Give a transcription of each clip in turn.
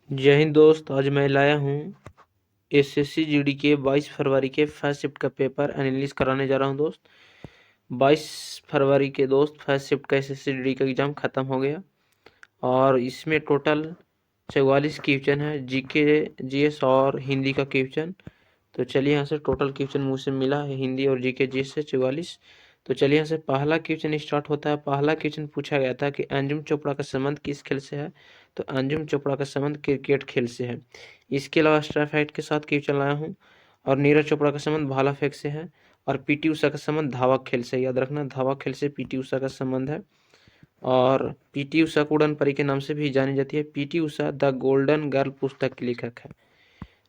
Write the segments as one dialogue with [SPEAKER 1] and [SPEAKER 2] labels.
[SPEAKER 1] जय हिंद दोस्त। आज मैं लाया हूँ एसएससी जीडी के 22 फरवरी के फर्स्ट शिफ्ट का पेपर एनालिसिस कराने जा रहा हूँ दोस्त। 22 फरवरी के दोस्त फर्स्ट शिफ्ट का एसएससी जीडी का एग्ज़ाम ख़त्म हो गया और इसमें टोटल 44 क्वेश्चन है, जीके जीएस और हिंदी का क्वेश्चन। तो चलिए यहाँ से टोटल क्वेश्चन मुझसे मिला है हिंदी और जीके जीएस से 44। तो चलिए यहाँ से पहला क्वेश्चन स्टार्ट होता है। पहला क्वेश्चन पूछा गया था कि अंजुम चोपड़ा का संबंध किस खेल से है। तो अंजुम चोपड़ा का संबंध क्रिकेट खेल से है। इसके अलावा स्ट्राइक फाइट के साथ क्वेश्चन लाया हूँ। और नीरज चोपड़ा का संबंध भाला फेंक से है। और पीटी उषा का संबंध धावक खेल से। याद रखना, धावक खेल से पीटी उषा का संबंध है। और पीटी उषा को उड़न परी के नाम से भी जानी जाती है। PT Usha the golden girl पुस्तक की लेखक है।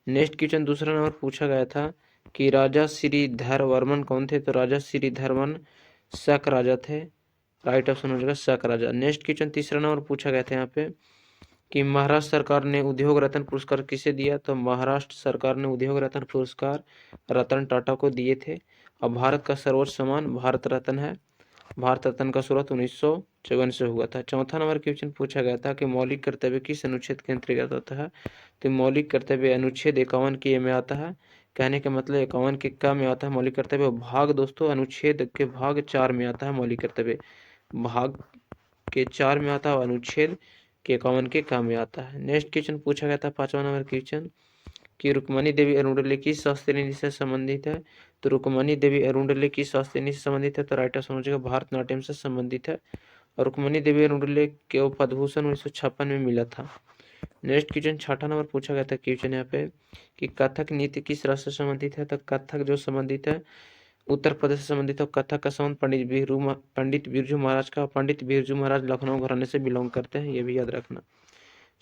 [SPEAKER 1] नेक्स्ट क्वेश्चन दूसरा नंबर पूछा गया था कि राजा श्रीधर वर्मन कौन थे। तो राजा श्रीधर वर्मन शक राजा थे। राइट ऑप्शन हो जाएगा शक राजा। नेक्स्ट क्वेश्चन तीसरा नंबर पूछा गया था यहाँ पे कि महाराष्ट्र सरकार ने उद्योग रत्न पुरस्कार किसे दिया। तो महाराष्ट्र सरकार ने उद्योग रत्न पुरस्कार रतन टाटा को दिए थे। और भारत का सर्वोच्च सम्मान भारत रत्न है। भारत रत्न का शुरुआत 1954 से हुआ था। चौथा नंबर क्वेश्चन पूछा गया था कि मौलिक कर्तव्य किस अनुच्छेद के अंतर्गत आता है। तो मौलिक कर्तव्य अनुच्छेद 51 के में आता है। कहने का मतलब 51 के का में आता है मौलिक कर्तव्य। भाग दोस्तों अनुच्छेद के भाग 4 में आता है मौलिक कर्तव्य। भाग के 4 में आता है, अनुच्छेद के 51 के का में आता है। नेक्स्ट क्वेश्चन पूछा गया था पांचवा नंबर क्वेश्चन कि रुक्मणी देवी अरुणडले किस शास्त्रीय से संबंधित है। तो रुक्मणी देवी अरुणडले किस शास्त्रीय से संबंधित है। तो राइट ऑप्शन हो जाएगा भरतनाट्यम से संबंधित है। और रुक्मणी देवी अरुणडले को पद्मभूषण 1956 में मिला था। नेक्स्ट क्वेश्चन छठा नंबर पूछा गया था क्वेश्चन यहाँ पे कि कथक नृत्य किस राष्ट्र से संबंधित है। तो कथक जो संबंधित है उत्तर प्रदेश से संबंधित है। कथक का संबंध पंडित बिरजू महाराज का। पंडित बिरजू महाराज लखनऊ घराने से बिलोंग करते हैं, ये भी याद रखना।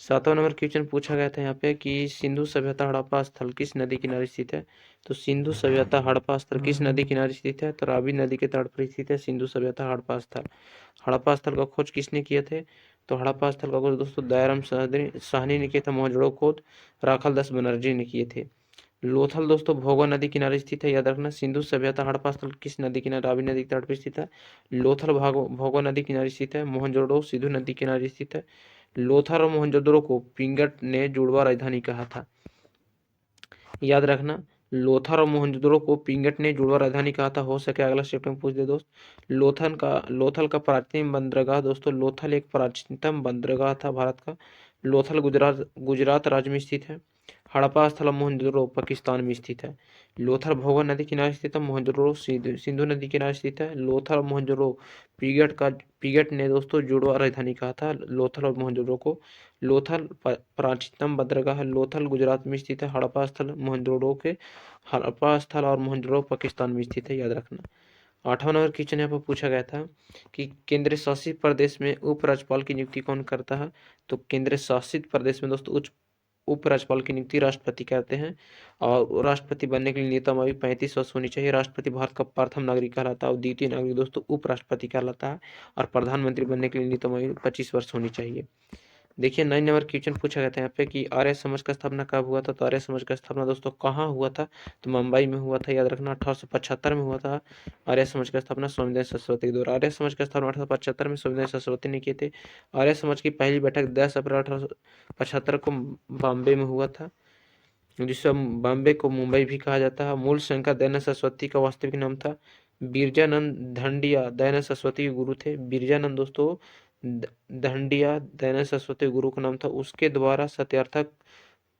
[SPEAKER 1] सातवां नंबर क्वेश्चन पूछा गया था यहाँ पे कि सिंधु सभ्यता हड़प्पा स्थल किस नदी किनारे स्थित है। तो सिंधु सभ्यता हड़प्पा स्थल किस नदी किनारे स्थित है। तो रावी नदी के तट पर स्थित है सिंधु सभ्यता हड़प्पा स्थल। हड़प्पा स्थल का खोज किसने किए थे। तो हड़प्पा स्थल का खोज दोस्तों दयाराम साहनी ने किया था। मोहनजोदड़ो खोज राखाल दास बनर्जी ने किए थे। लोथल दोस्तों भोगो नदी किनारे स्थित है। याद रखना, सिंधु सभ्यता हड़प्पा स्थल किस नदी किनारे, रावी नदी के तट पर स्थित है। लोथल भोगो नदी किनारे स्थित है। मोहनजोदड़ो सिंधु नदी किनारे स्थित है। लोथल और मोहनजोदड़ो को पिंगट ने जुड़वा राजधानी कहा था। याद रखना, लोथल और मोहनजोदड़ो को पिंगट ने जुड़वा राजधानी कहा था। हो सके अगला स्टेप में पूछ दे दोस्त। लोथल का प्राचीन बंदरगाह दोस्तों, लोथल एक प्राचीनतम बंदरगाह था भारत का। लोथल गुजरात गुजरात राज्य में स्थित है। हड़प्पा स्थल मोहनजोदड़ो पाकिस्तान में स्थित है। लोथल भोगा नदी किनारे स्थित है। मोहनजोदड़ो सिंधु नदी किनारे स्थित है। लोथल और मोहनजोदड़ो पिगट ने दोस्तों जुड़वा राजधानी कहा था लोथल और मोहनजोदड़ो को। लोथल प्राचीनतम बंदरगाह है। लोथल गुजरात में स्थित है। हड़प्पा स्थल और मोहनजोदड़ो पाकिस्तान में स्थित है, याद रखना। आठवां नंबर क्वेश्चन यहाँ पर पूछा गया था कि केंद्र शासित प्रदेश में उपराज्यपाल की नियुक्ति कौन करता है। तो केंद्र शासित प्रदेश में दोस्तों उपराज्यपाल की नियुक्ति राष्ट्रपति करते हैं। और राष्ट्रपति बनने के लिए न्यूनतम आयु 35 वर्ष होनी चाहिए। राष्ट्रपति भारत का प्रथम नागरिक कहलाता है और द्वितीय नागरिक दोस्तों उपराष्ट्रपति कहलाता है। और प्रधानमंत्री बनने के लिए न्यूनतम आयु 25 वर्ष होनी चाहिए। देखिए 9 नंबर क्वेश्चन पूछा गया था यहाँ पे कि आर्य समाज का स्थापना कब हुआ था। तो आर्य समाज का स्थापना दोस्तों कहाँ हुआ था। तो मुंबई में हुआ था, याद रखना। 1875 में हुआ था आर्य समाज का स्थापना स्वामीदयाल सरस्वती के द्वारा। आर्य समाज का स्थापना 1875 में स्वामीदयाल सरस्वती ने किए थे। आर्य समाज की पहली बैठक 10 अप्रैल 1875 को बॉम्बे में हुआ था, जिसे बॉम्बे को मुंबई भी कहा जाता है। मूल शंकर दयानंद सरस्वती का वास्तविक नाम था बिरजानंद धंडिया। दयानंद सरस्वती के गुरु थे बिरजानंद दोस्तों धंडिया। दयानंद सरस्वती गुरु का नाम था। उसके द्वारा सत्यार्थक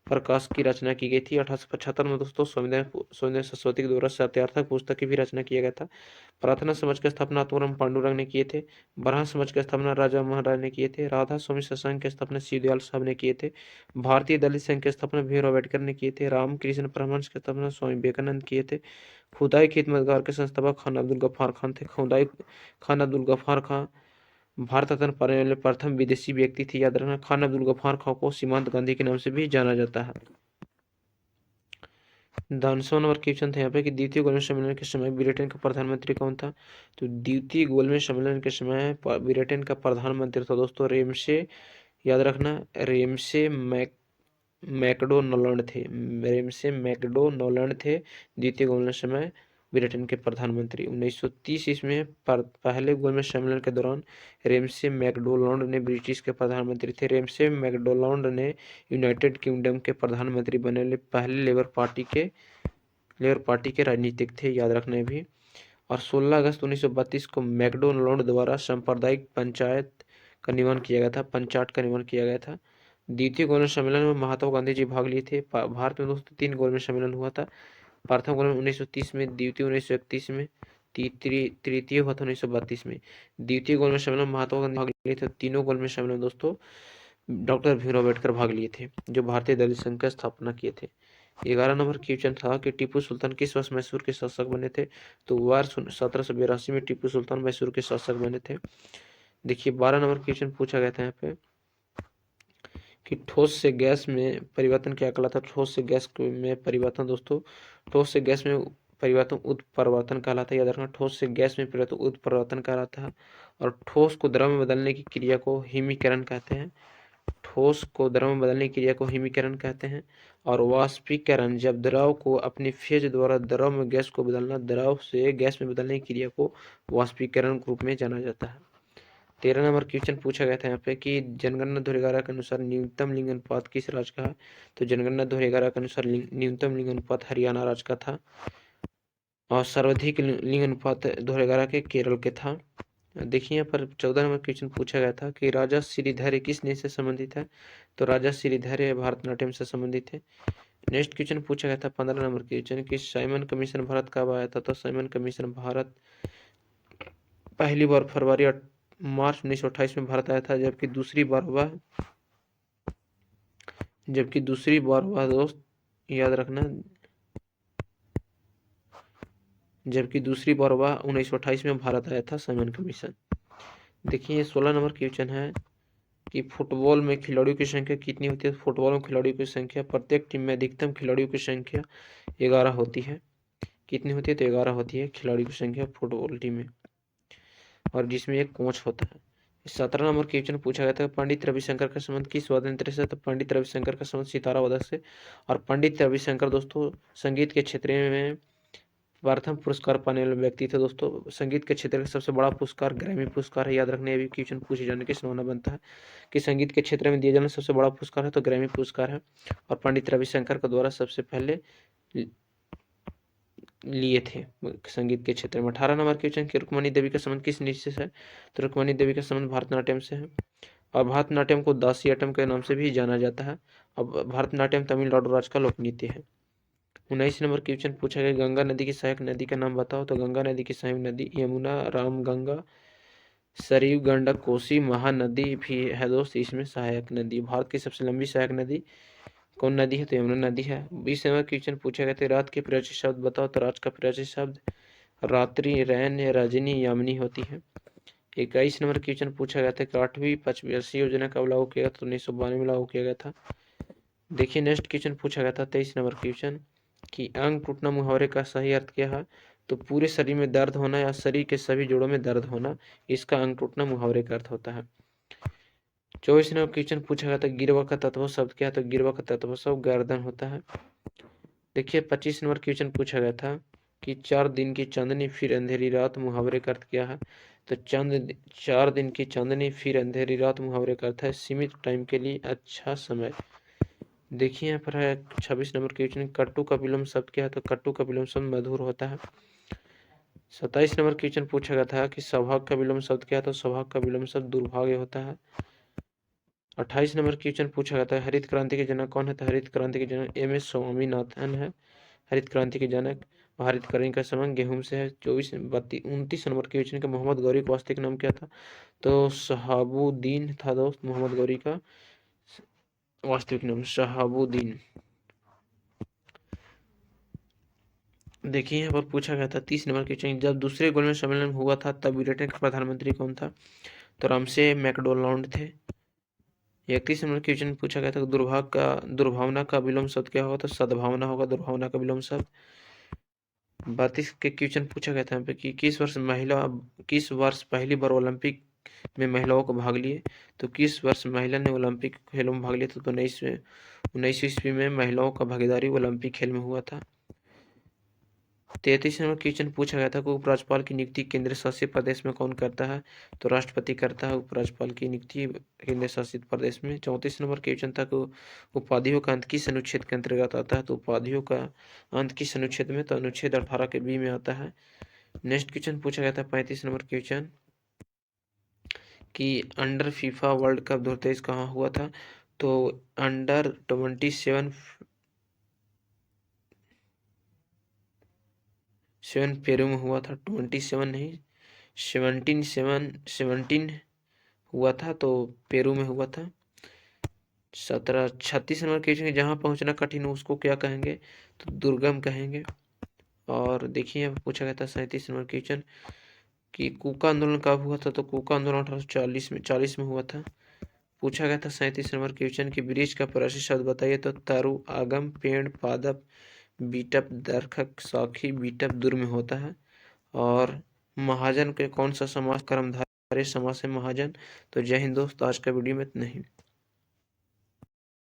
[SPEAKER 1] प्रकाश की रचना की गई थी 1875 में दोस्तों। स्वामीदयाल सरस्वती के द्वारा सत्यार्थक पुस्तक की भी रचना किया गया था। प्रार्थना समाज की स्थापना आत्माराम पांडुरंग ने किए थे। ब्रह्म समाज की स्थापना राजा महाराज ने किए थे। राधा स्वामी सत्संग की स्थापना शिवदयाल साहब ने किए थे। भारतीय दलित संघ की स्थापना भीमराव अम्बेडकर ने किए थे। रामकृष्ण परमहंस की स्थापना स्वामी विवेकानंद किए थे। खुदाई खिदमतगार के संस्थापक खान अब्दुल गफ्फार खान थे। खुदाई खान अब्दुल गफ्फार खान भारत रत्न पाने वाले प्रथम विदेशी व्यक्ति थे, याद रखना। खान अब्दुल गफ्फार खान को सीमांत गांधी के नाम से भी जाना जाता है। 10वां नंबर क्वेश्चन था यहाँ पे कि द्वितीय गोलमेज सम्मेलन के समय ब्रिटेन का प्रधानमंत्री कौन था। तो द्वितीय गोलमेज सम्मेलन के समय ब्रिटेन का प्रधानमंत्री था दोस्तों रेमसे, याद रखना, रेमसे मैकडोनाल्ड थे। रेमसे मैकडोनाल्ड थे द्वितीय गोलमेज समय ब्रिटेन के प्रधानमंत्री। 1930 ईस्वी में पहले गोलमेज सम्मेलन के दौरान रेमसे मैकडोनाल्ड ने ब्रिटिश के प्रधानमंत्री थे। रेमसे मैकडोनाल्ड ने यूनाइटेड किंगडम के प्रधानमंत्री बने पहले लेबर पार्टी के राजनीतिक थे, याद रखना भी। और 16 अगस्त 1932 को मैकडोनाल्ड द्वारा सांप्रदायिक पंचायत का निर्माण किया गया था, पंचायत का निर्माण किया गया था। द्वितीय गोलमेज सम्मेलन में महात्मा गांधी जी भाग लिए थे। भारत में दोस्तों 3 गोलमेज सम्मेलन हुआ था। प्रथम गोलमेज 1930 में, द्वितीय 1931 में, तृतीय हुआ था 1932 में। द्वितीय गोलमेज सम्मेलन महात्मा गांधी भाग लिए थे। तीनों गोलमेज सम्मेलन दोस्तों डॉक्टर भीमराव अम्बेडकर भाग लिए थे, जो भारतीय दलित संघ का स्थापना किए थे। 11 नंबर क्वेश्चन था कि टीपू सुल्तान किस वर्ष मैसूर के शासक बने थे। तो वर्ष 1782 में टीपू सुल्तान मैसूर के शासक बने थे। देखिए 12 नंबर क्वेश्चन पूछा गया था यहाँ पे कि ठोस से गैस में परिवर्तन क्या कहलाता है। ठोस से गैस में परिवर्तन दोस्तों, ठोस से गैस में परिवर्तन उत्परिवर्तन कहलाता है, याद रखना। ठोस से गैस में परिवर्तन उत्परिवर्तन कहलाता है। और ठोस को द्रव में बदलने की क्रिया को हिमीकरण कहते हैं। ठोस को द्रव में बदलने की क्रिया को हिमीकरण कहते हैं। और वाष्पीकरण, जब द्रव को अपनी फेज द्वारा द्रव में गैस को बदलना, द्रव से गैस में बदलने की क्रिया को वाष्पीकरण के रूप में जाना जाता है। 13 नंबर क्वेश्चन पूछा गया था यहाँ पे कि जनगणना 2011 के अनुसार न्यूनतम लिंग अनुपात किस राज्य का है। तो जनगणना 2011 के अनुसार न्यूनतम लिंग अनुपात हरियाणा राज्य का था। और सर्वाधिक लिंग अनुपात 2011 के केरल के था। देखिए यहाँ पर 14 नंबर क्वेश्चन पूछा गया था कि राजा श्रीधर किस नृत्य से संबंधित है। तो राजा श्रीधर भरतनाट्यम से संबंधित है। नेक्स्ट क्वेश्चन पूछा गया था 15 नंबर क्वेश्चन कि साइमन कमीशन भारत कब आया था। तो साइमन कमीशन भारत पहली बार मार्च 1928 में भारत आया था, जबकि दूसरी बार वह दोस्त याद रखना, जबकि दूसरी बार वह 1928 में भारत आया था साइमन कमीशन। देखिए 16 नंबर क्वेश्चन है कि फुटबॉल में खिलाड़ियों की संख्या कितनी होती है। फुटबॉल में खिलाड़ियों की संख्या, प्रत्येक टीम में अधिकतम खिलाड़ियों की संख्या 11 होती है। कितनी होती है। तो 11 होती है खिलाड़ियों की संख्या फुटबॉल टीम में, और जिसमें एक कोच होता है। 17 नंबर क्वेश्चन पूछा गया था पंडित रविशंकर का संबंध किस वाद्ययंत्र से। तो पंडित रविशंकर का संबंध सितारा वादक से। और पंडित रविशंकर दोस्तों संगीत के क्षेत्र में प्रथम पुरस्कार पाने वाले व्यक्ति थे दोस्तों। संगीत के क्षेत्र का सबसे बड़ा पुरस्कार ग्रैमी पुरस्कार है, याद रखने। ये भी क्वेश्चन पूछे जाने की संभावना बनता है कि संगीत के क्षेत्र में दिया जाने सबसे बड़ा पुरस्कार है, तो ग्रैमी पुरस्कार है। और पंडित रविशंकर के द्वारा सबसे पहले लिए थे संगीत के क्षेत्र में। 18 नंबर क्वेश्चन कि रुक्मणी देवी का संबंध किस नृत्य से है। तो रुक्मणी देवी का संबंध भरतनाट्यम से है। और भरतनाट्यम को दासियाटम के नाम से भी जाना जाता है। और भरतनाट्यम तमिलनाडु राज्य का लोक नृत्य है। 19 नंबर क्वेश्चन पूछा गया गंगा नदी की सहायक नदी का नाम बताओ। तो गंगा नदी की सहायक नदी यमुना, रामगंगा, सरयू, गंडक, कोसी, महानदी भी है दोस्त इसमें सहायक नदी। भारत की सबसे लंबी सहायक नदी कौन नदी है। तो यमुना नदी है। 20 नंबर क्वेश्चन पूछा गया था रात के प्राचीन शब्द बताओ। तो रात का प्राचीन शब्द रात्रि, रैन, रजनी, यामिनी होती है। 21 नंबर क्वेश्चन पूछा गया था कि 8वीं पंचवर्षीय योजना कब लागू किया गया। तो 1992 में लागू किया गया था। देखिए नेक्स्ट क्वेश्चन पूछा गया था 23 नंबर क्वेश्चन कि अंग टूटना मुहावरे का सही अर्थ क्या है। तो पूरे शरीर में दर्द होना या शरीर के सभी जोड़ों में दर्द होना, इसका अंग टूटना मुहावरे का अर्थ होता है। 24 नंबर क्वेश्चन पूछा गया था गिरवा का तत्व शब्द क्या है। तो गिरवा का तत्व शब्द गर्दन होता है। देखिए 25 नंबर क्वेश्चन पूछा गया था कि 4 दिन की चांदनी फिर अंधेरी रात मुहावरे का अर्थ क्या है। तो 4 दिन की चांदनी फिर अंधेरी रात मुहावरे का अर्थ है सीमित टाइम के लिए अच्छा समय। देखिए यहाँ पर है 26 नंबर क्वेश्चन कट्टू का विलोम शब्द क्या है। तो कट्टू का विलोम शब्द मधुर होता है। 27 नंबर क्वेश्चन पूछा गया था कि सौभाग्य का विलोम शब्द क्या है। तो सौभाग्य का विलोम शब्द दुर्भाग्य होता है। 28 नंबर क्वेश्चन पूछा गया था हरित क्रांति के जनक कौन है। तो हरित क्रांति के जनक एम एस स्वामीनाथन है, हरित क्रांति के जनक। हरित क्रांति का संबंध गेहूं से है। 29 नंबर क्वेश्चन का मोहम्मद गौरी का वास्तविक नाम क्या था। तो शहाबुद्दीन था दोस्त मोहम्मद गौरी का वास्तविक नाम शहाबुद्दीन। देखिए यहाँ पर पूछा गया था 30 नंबर क्वेश्चन जब दूसरे गोलमेज सम्मेलन हुआ था तब ब्रिटेन का प्रधानमंत्री कौन था। तो रामसे मैकडोनाल्ड थे। 31 नंबर क्वेश्चन पूछा गया था दुर्भावना का विलोम शब्द क्या होगा। तो सद्भावना होगा दुर्भावना का विलोम शब्द। 32 के क्वेश्चन पूछा गया था यहाँ पे कि किस वर्ष पहली बार ओलंपिक में महिलाओं को भाग लिए। तो किस वर्ष महिला ने ओलंपिक खेलों में भाग लिया था। तो 19 ईस्वी में महिलाओं का भागीदारी ओलंपिक खेल में हुआ था। 33 नंबर क्वेश्चन पूछा गया था कि उपराज्यपाल की नियुक्ति केंद्र शासित प्रदेश में कौन करता है? तो राष्ट्रपति करता है उपराज्यपाल की नियुक्ति केंद्र शासित प्रदेश में। 34 नंबर क्वेश्चन था कि उपाधियों का अंत किस अनुच्छेद के अंतर्गत आता है? तो उपाधियों का अंत किस अनुच्छेद में? तो अनुच्छेद 18 के बी में आता है। नेक्स्ट क्वेश्चन पूछा गया था 35 नंबर क्वेश्चन कि अंडर फीफा वर्ल्ड कप 2023 कहाँ हुआ था? तो अंडर 27 पेरू में हुआ था। 27 नहीं, 17 हुआ था, तो पेरू में हुआ था। 36 नंबर क्वेश्चन, जहाँ पहुँचना कठिन हो उसको क्या कहेंगे? तो दुर्गम कहेंगे। और देखिए यहाँ पूछा गया था 37 नंबर क्वेश्चन कि कूका आंदोलन कब हुआ था? तो कूका आंदोलन 1840 में हुआ था। पूछा गया था 37 नंबर क्वेश्चन की वृक्ष का प्राचीन शब्द बताइए? तो तरु, आगम, पेड़, पादप, बीटप, दरखक, साखी, बीटप दूर में होता है। और महाजन के कौन सा समास कर्मधारय समास है महाजन? तो जय हिंद दोस्त, आज का वीडियो में इतना ही।